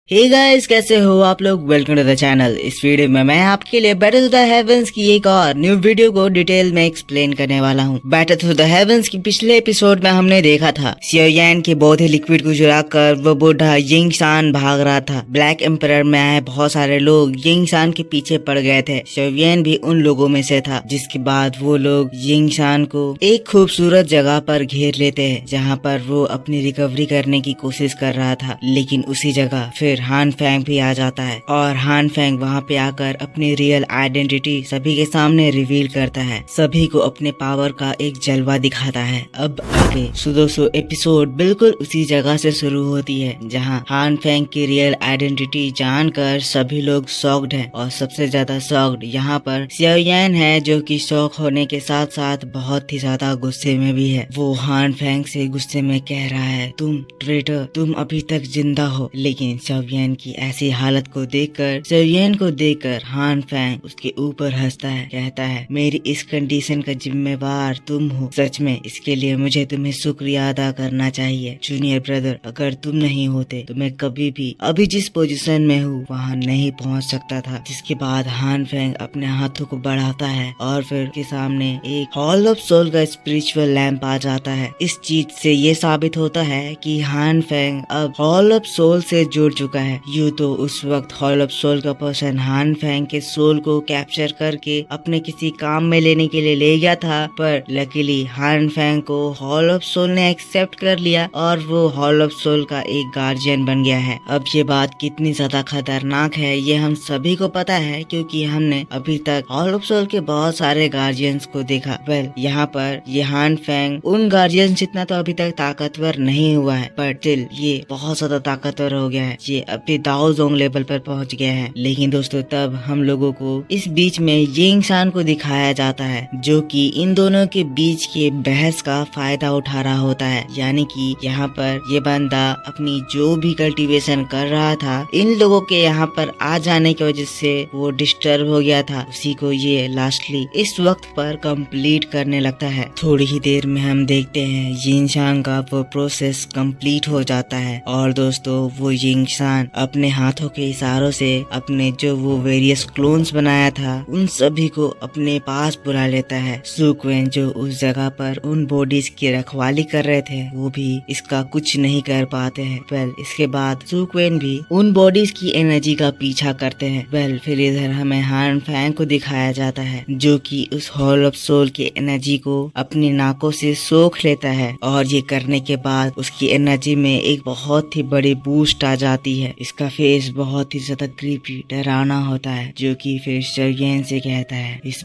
Hey guys, कैसे हो आप लोग। Welcome to the channel. इस वीडियो में मैं आपके लिए बैटल टू द हेवंस की एक और न्यू वीडियो को डिटेल में एक्सप्लेन करने वाला हूँ। बैटल टू द हेवंस की पिछले एपिसोड में हमने देखा था सियो यान के बौद्ध लिक्विड को चुराकर वो बूढ़ा यिंग सान भाग रहा था। ब्लैक एम्परर में आए बहुत सारे लोग यिंग सान के पीछे पड़ गए थे। सियो यान भी उन लोगों में से था। जिसके बाद वो लोग यिंग सान को एक खूबसूरत जगह पर घेर लेते हैं जहाँ पर वो अपनी रिकवरी करने की कोशिश कर रहा था। लेकिन उसी जगह फिर हान फेंग भी आ जाता है और हान फेंग वहाँ पे आकर अपनी रियल आइडेंटिटी सभी के सामने रिवील करता है। सभी को अपने पावर का एक जलवा दिखाता है। अब आगे सुदोसो एपिसोड बिल्कुल उसी जगह से शुरू होती है जहाँ हान फेंग की रियल आइडेंटिटी जानकर सभी लोग शॉक्ड हैं और सबसे ज्यादा शॉक्ड यहाँ पर सियो यान है, जो कि शॉक होने के साथ साथ बहुत ही ज्यादा गुस्से में भी है। वो हान फेंग से गुस्से में कह रहा है, तुम ट्रेटर, तुम अभी तक जिंदा हो। लेकिन सियो यान की ऐसी हालत को देखकर हान फेंग उसके ऊपर हंसता है, कहता है, मेरी इस कंडीशन का जिम्मेवार तुम हो। सच में इसके लिए मुझे तुम्हें शुक्रिया अदा करना चाहिए जूनियर ब्रदर। अगर तुम नहीं होते तो मैं कभी भी अभी जिस पोजीशन में हूँ वहाँ नहीं पहुँच सकता था। जिसके बाद हान फेंग अपने हाथों को बढ़ाता है और फिर के सामने एक हॉल ऑफ सोल का स्पिरिचुअल लैंप आ जाता है। इस चीज से ये साबित होता है कि हान फेंग अब हॉल ऑफ सोल से जुड़ चुका है। यूँ तो उस वक्त हॉल ऑफ सोल का पर्सन हान फेंग के सोल को कैप्चर करके अपने किसी काम में लेने के लिए ले गया था, पर लकीली हान फेंग को हॉल ऑफ सोल ने एक्सेप्ट कर लिया और वो हॉल ऑफ सोल का एक गार्जियन बन गया है। अब ये बात कितनी ज्यादा खतरनाक है ये हम सभी को पता है, क्योंकि हमने अभी तक हॉल ऑफ सोल के बहुत सारे गार्जियंस को देखा। वेल यहाँ पर ये हान फेंग उन गार्जियंस जितना तो अभी तक ताकतवर नहीं हुआ है, पर स्टिल ये बहुत ज्यादा ताकतवर हो गया है। ये अभी दाओ जोंग लेवल पर पहुंच गया है। लेकिन दोस्तों तब हम लोगों को इस बीच में यिंग सान को दिखाया जाता है, जो कि इन दोनों के बीच के बहस का फायदा उठा रहा होता है। यानी कि यहाँ पर ये बंदा अपनी जो भी कल्टीवेशन कर रहा था, इन लोगों के यहाँ पर आ जाने की वजह से वो डिस्टर्ब हो गया था, उसी को ये लास्टली इस वक्त पर कंप्लीट करने लगता है। थोड़ी ही देर में हम देखते हैं यिंग सान का वो प्रोसेस कंप्लीट हो जाता है और दोस्तों वो यिंग सान अपने हाथों के इशारों से अपने जो वो वेरियस क्लोन्स बनाया था उन सभी को अपने पास बुला लेता है। सुक्वेन जो उस जगह पर उन बॉडीज की रखवाली कर रहे थे वो भी इसका कुछ नहीं कर पाते हैं। वेल इसके बाद सुक्वेन भी उन बॉडीज की एनर्जी का पीछा करते हैं। वेल फिर इधर हमें हान फेंग को दिखाया जाता है, जो कि उस हॉल ऑफ सोल की एनर्जी को अपनी नाकों से सोख लेता है और ये करने के बाद उसकी एनर्जी में एक बहुत ही बड़ी बूस्ट आ जाती है। इसका फेस बहुत ही ज्यादा क्रीपी डरावना होता है, जो कि फिर शर्यन से कहता है, इस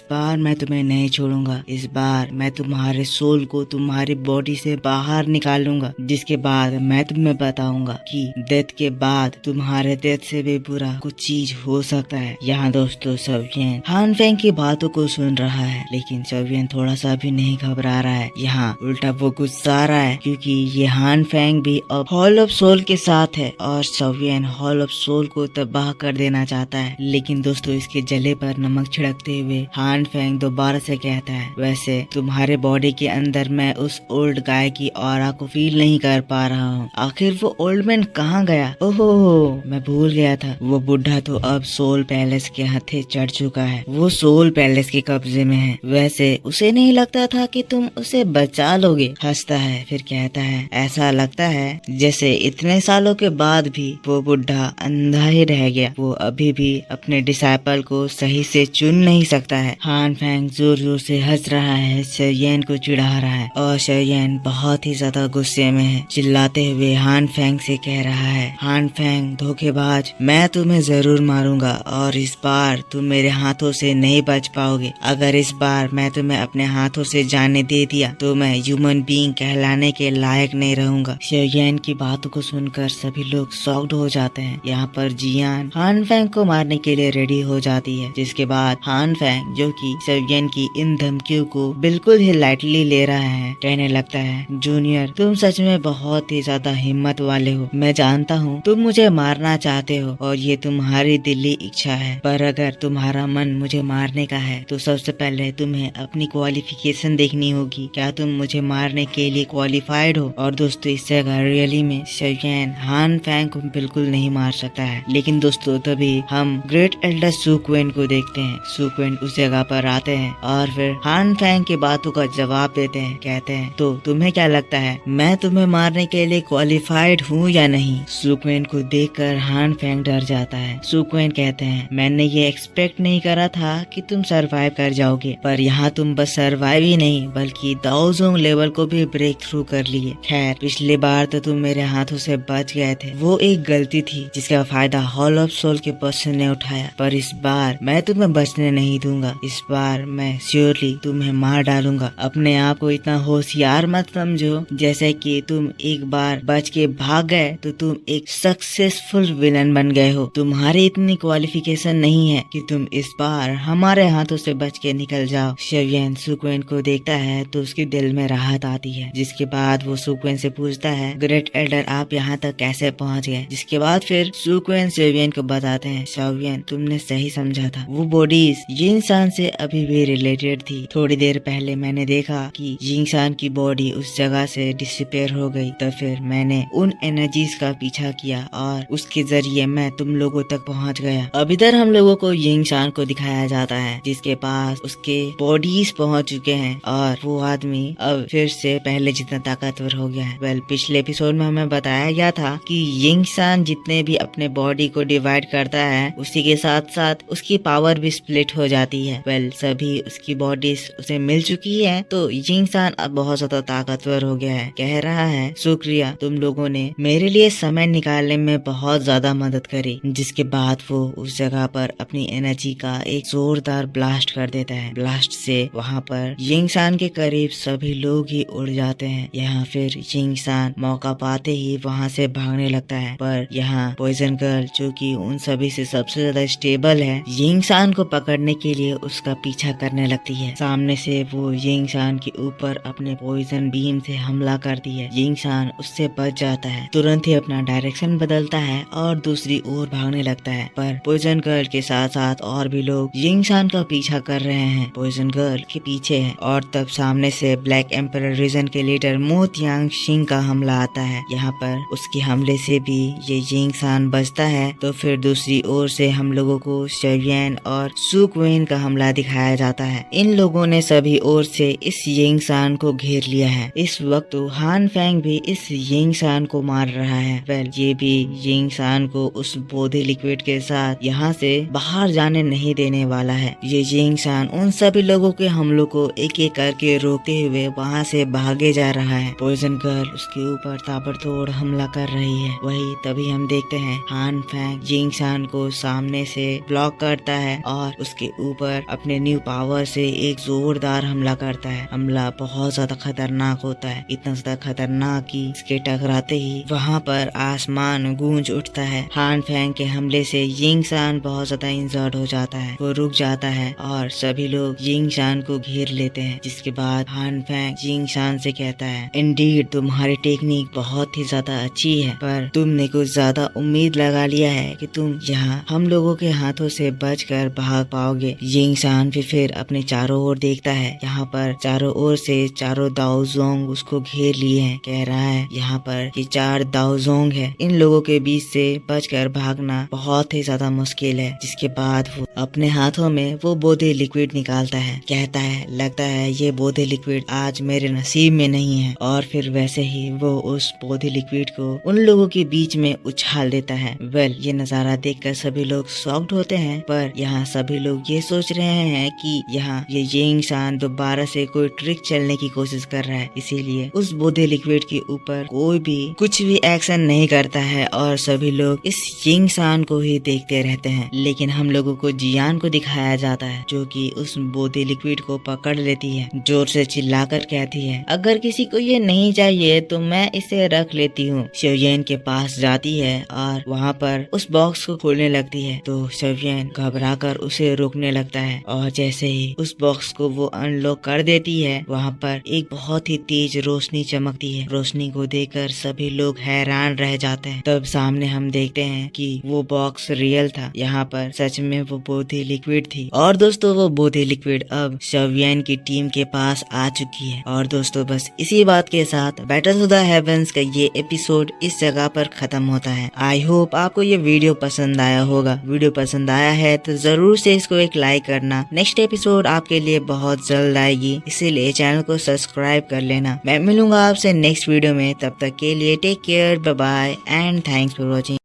बार मैं तुम्हें नहीं छोड़ूंगा। इस बार मैं तुम्हारे सोल को तुम्हारी बॉडी से बाहर निकालूंगा। जिसके बाद मैं तुम्हें बताऊंगा कि डेथ के बाद तुम्हारे डेथ से भी बुरा कुछ चीज हो सकता है। यहाँ दोस्तों शर्यन हान फेंग की बातों को सुन रहा है, लेकिन शर्यन थोड़ा सा भी नहीं घबरा रहा है। यहाँ उल्टा वो गुस्सा रहा है, क्योंकि ये हान फेंग भी अब हॉल ऑफ सोल के साथ है और शर्यन हॉल ऑफ सोल को तबाह कर देना चाहता है। लेकिन दोस्तों इसके जले पर नमक छिड़कते हुए हान फेंग दोबारा से कहता है, वैसे तुम्हारे बॉडी के अंदर मैं उस ओल्ड गाय की ऑरा को फील नहीं कर पा रहा हूँ। आखिर वो ओल्ड मैन कहाँ गया? ओहो मैं भूल गया था, वो बुढ़ा तो अब सोल पैलेस के हथे चढ़ चुका है। वो सोल पैलेस के कब्जे में है। वैसे उसे नहीं लगता था कि तुम उसे बचा लोगे। हंसता है फिर कहता है, ऐसा लगता है जैसे इतने सालों के बाद भी वो बुढ़ा अंधा ही रह गया। वो अभी भी अपने डिसाइपल को सही से चुन नहीं सकता है। हान फेंग जोर जोर से हंस रहा है, शर्यन को चिढ़ा रहा है और शर्यन बहुत ही ज्यादा गुस्से में है। चिल्लाते हुए हान फेंग से कह रहा है, हान फेंग धोखेबाज, मैं तुम्हें जरूर मारूंगा और इस बार तुम मेरे हाथों से नहीं बच पाओगे। अगर इस बार मैं तुम्हें अपने हाथों से जाने दे दिया तो मैं ह्यूमन बीइंग कहलाने के लायक नहीं रहूंगा। शर्यन की बातों को सुनकर सभी लोग शॉक्ड हो जाते हैं। यहाँ पर जियान हान फेंग को मारने के लिए रेडी हो जाती है। जिसके बाद हान फेंग, जो कि शर्यन की इन धमकियों को बिल्कुल ही लाइटली ले रहा है, कहने लगता है, जूनियर तुम सच में बहुत ही ज्यादा हिम्मत वाले हो। मैं जानता हूँ तुम मुझे मारना चाहते हो और ये तुम्हारी दिली इच्छा है, पर अगर तुम्हारा मन मुझे मारने का है तो सबसे पहले तुम्हें अपनी क्वालिफिकेशन देखनी होगी। क्या तुम मुझे मारने के लिए क्वालिफाइड हो? और दोस्तों इस जगह रियली में शर्यन हान फैंग को बिल्कुल नहीं मार सकता है। लेकिन दोस्तों तभी हम ग्रेट एल्डर सू क्वेन को देखते हैं। सू क्वेन उस जगह पर आते हैं और फिर हान फैंग की बातों का जवाब देते हैं। कहते हैं तो तुम्हें क्या लगता है मैं तुम्हें मारने के लिए क्वालिफाइड हूँ या नहीं? सू क्वेन को देखकर हान फैंग डर जाता है। सू क्वेन कहते हैं मैंने ये एक्सपेक्ट नहीं करा था कि तुम सरवाइव कर जाओगे, पर यहाँ तुम बस सरवाइव ही नहीं बल्कि दाओजोंग लेवल को भी ब्रेक थ्रू कर लिए। खैर पिछली बार तो तुम मेरे हाथों से बच गए थे, वो एक गलती थी जिसका फायदा हॉल ऑफ सोल के पर्सन ने उठाया, पर इस बार मैं तुम्हें बचने नहीं दूंगा। इस बार मैं श्योरली तुम्हें मार डालूंगा। अपने आप को इतना होशियार मत समझो, जैसे कि तुम एक बार बच के भाग गए तो तुम एक सक्सेसफुल विलन बन गए हो। तुम्हारी इतनी क्वालिफिकेशन नहीं है कि तुम इस बार हमारे हाथों से बच के निकल जाओ। शवियन सू क्वेन को देखता है तो उसके दिल में राहत आती है, जिसके बाद वो सू क्वेन से पूछता है ग्रेट एल्डर आप यहाँ तक कैसे पहुँच गए? जिसके बाद फिर सू क्वेन शवियन को बताते हैं शवियन तुमने सही समझा था, वो बॉडीज यिंगसान से अभी भी रिलेटेड थी। थोड़ी देर पहले मैंने देखा कि यिंगसान की बॉडी उस जगह से डिसअपीयर हो गई, तो फिर मैंने उन एनर्जीज का पीछा किया और उसके जरिए मैं तुम लोगों तक पहुंच गया। अब इधर हम लोगों को यिंगसान को दिखाया जाता है जिसके पास उसके बॉडीज पहुंच चुके हैं और वो आदमी अब फिर से पहले जितना ताकतवर हो गया है। पिछले एपिसोड में हमें बताया गया था कि यिंगसान जितने भी अपने बॉडी को डिवाइड करता है उसी के साथ साथ उसकी पावर भी स्प्लिट हो जाती है। सभी उसकी बॉडीज उसे मिल चुकी है, तो यिंगसान अब बहुत ज्यादा ताकतवर हो गया है। कह रहा है शुक्रिया, तुम लोगों ने मेरे लिए समय निकालने में बहुत ज्यादा मदद करी। जिसके बाद वो उस जगह पर अपनी एनर्जी का एक जोरदार ब्लास्ट कर देता है। ब्लास्ट से वहाँ पर यिंगसान के करीब सभी लोग ही उड़ जाते हैं। यहाँ फिर यिंगसान मौका पाते ही वहाँ से भागने लगता है, पर यहाँ पॉइजन गर्ल जो कि उन सभी से सबसे ज्यादा स्टेबल है, यिंगसान को पकड़ने के लिए उसका पीछा करने लगती है। सामने से वो यिंगसान के ऊपर अपने पॉइजन बीम से हमला करती है। यिंगसान उससे बच जाता है, तुरंत ही अपना डायरेक्शन बदलता है और दूसरी ओर भागने लगता है। पर पॉइजन गर्ल के साथ साथ और भी लोग यिंगसान का पीछा कर रहे हैं, पॉइजन गर्ल के पीछे है। और तब सामने से ब्लैक एम्परर रीजन के लीडर मो तियांग का हमला आता है। यहाँ पर उसके हमले से भी ये यिंगसान बचता है। तो फिर दूसरी ओर से हम लोगों को शवियन और सू क्वेन का हमला दिखाया जाता है। इन लोगों ने सभी ओर से इस यिंगसान को घेर लिया है। इस वक्त हान फैंग भी इस यिंगसान को मार रहा है। ये भी यिंगसान को उस बोधि लिक्विड के साथ यहाँ से बाहर जाने नहीं देने वाला है। ये यिंगसान उन सभी लोगों के हमलों को एक एक करके रोकते हुए वहाँ से भागे जा रहा है। पॉइजन गर्ल उसके ऊपर ताबड़तोड़ हमला कर रही है। वही तभी हम देखते हैं हान फैंग यिंगसान को सामने से ब्लॉक करता है और उसके ऊपर अपने न्यू पावर से एक जोरदार हमला करता है। हमला बहुत ज्यादा खतरनाक होता है, इतना ज्यादा खतरनाक कि इसके टकराते ही वहाँ पर आसमान गूंज उठता है। हान फैंग के हमले से यिंगसान बहुत ज्यादा इंजर्ड हो जाता है, वो रुक जाता है और सभी लोग यिंगसान को घेर लेते हैं। जिसके बाद हान फैंग यिंगसान से कहता है इंडीड तुम्हारी टेक्निक बहुत ही ज्यादा अच्छी है, पर तुमने कुछ ज्यादा उम्मीद लगा लिया है कि तुम यहाँ हम लोगों के हाथों से बचकर भाग पाओगे। यिंगसान भी फिर अपने चारों ओर देखता है। यहाँ पर चारों ओर से चारों दाओजोंग उसको घेर लिए हैं। कह रहा है यहाँ पर ये 4 दाओजोंग है, इन लोगों के बीच से बचकर भागना बहुत ही ज्यादा मुश्किल है। जिसके बाद वो अपने हाथों में वो बोधि लिक्विड निकालता है। कहता है लगता है ये बोधि लिक्विड आज मेरे नसीब में नहीं है। और फिर वैसे ही वो उस बोधि लिक्विड को उन लोगों के बीच में उछाल देता है। ये नजारा देखकर सभी लोग शॉक्ड होते हैं, पर यहाँ सभी लोग ये सोच रहे हैं कि यहाँ ये यिंगसान दोबारा से कोई ट्रिक चलने की कोशिश कर रहा है, इसीलिए उस बोधि लिक्विड के ऊपर कोई भी कुछ भी एक्शन नहीं करता है और सभी लोग इस यिंगसान को ही देखते रहते हैं। लेकिन हम लोगों को जियान को दिखाया जाता है जो कि उस बोधि लिक्विड को पकड़ लेती है। जोर से चिल्लाकर कहती है अगर किसी को ये नहीं चाहिए तो मैं इसे रख लेती हूँ। शवियन के पास जाती है और वहाँ पर उस बॉक्स को खोलने लगती है, तो शवियन घबराकर उसे रोकने लगता है और जैसे ही उस बॉक्स को वो अनलॉक कर देती है वहाँ पर एक बहुत ही तेज रोशनी चमकती है। रोशनी को देखकर सभी लोग हैरान रह जाते हैं। तब सामने हम देखते हैं कि वो बॉक्स रियल था, यहाँ पर सच में वो बोधि लिक्विड थी। और दोस्तों वो बोधि लिक्विड अब शवियन की टीम के पास आ चुकी है। और दोस्तों बस इसी बात के साथ बैटल टू द हेवंस का ये एपिसोड इस जगह पर खत्म होता है। आई होप आपको ये वीडियो पसंद आया होगा। वीडियो पसंद आया है तो जरूर से इसको एक लाइक करना। नेक्स्ट एपिसोड आपके लिए बहुत जल्द आएगी, इसीलिए चैनल को सब्सक्राइब कर लेना। मैं मिलूंगा आपसे नेक्स्ट वीडियो में, तब तक के लिए take care, bye bye and thanks for watching.